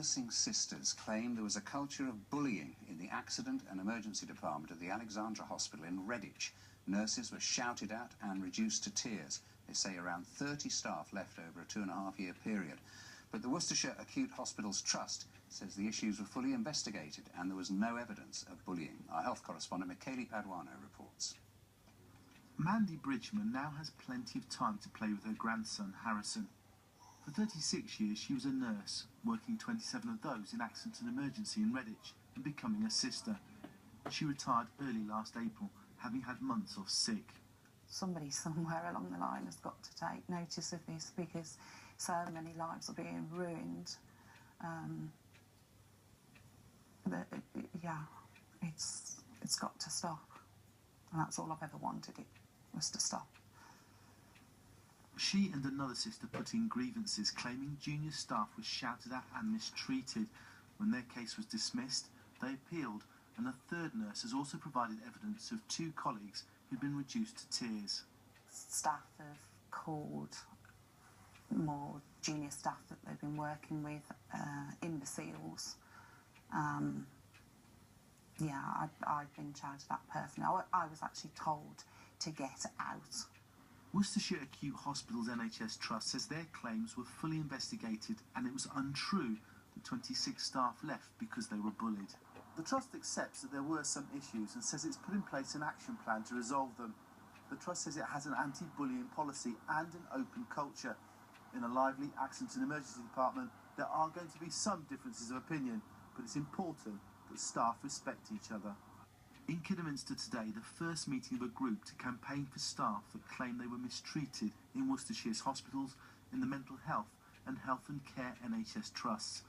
nursing sisters claim there was a culture of bullying in the accident and emergency department at the Alexandra hospital in Redditch. Nurses were shouted at and reduced to tears. They say around 30 staff left over a 2.5-year period. But the Worcestershire Acute Hospitals Trust says the issues were fully investigated and there was no evidence of bullying. Our health correspondent Michele Paduano reports. Mandy Bridgman now has plenty of time to play with her grandson, Harrison. For 36 years, she was a nurse, working 27 of those in accident and emergency in Redditch and becoming a sister. She retired early last April, having had months off sick. Somebody somewhere along the line has got to take notice of this because so many lives are being ruined. It's got to stop. And that's all I've ever wanted, it was to stop. She and another sister put in grievances claiming junior staff were shouted at and mistreated. When their case was dismissed, they appealed, and a third nurse has also provided evidence of 2 colleagues who'd been reduced to tears. Staff have called more junior staff that they've been working with imbeciles. I've been shouted at personally. I was actually told to get out. Worcestershire Acute Hospitals NHS Trust says their claims were fully investigated and it was untrue that 26 staff left because they were bullied. The Trust accepts that there were some issues and says it's put in place an action plan to resolve them. The Trust says it has an anti-bullying policy and an open culture. In a lively accident and emergency department, there are going to be some differences of opinion, but it's important that staff respect each other. In Kidderminster today, the first meeting of a group to campaign for staff that claim they were mistreated in Worcestershire's hospitals, in the mental health and care NHS trusts.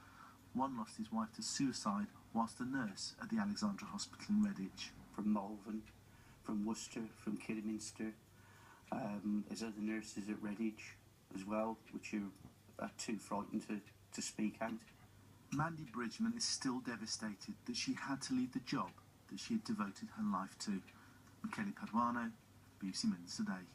One lost his wife to suicide whilst a nurse at the Alexandra Hospital in Redditch. From Malvern, from Worcester, from Kidderminster, there's other nurses at Redditch as well, which are too frightened to speak out. Mandy Bridgman is still devastated that she had to leave the job that she had devoted her life to. Michele Paduano, BBC Midlands Today.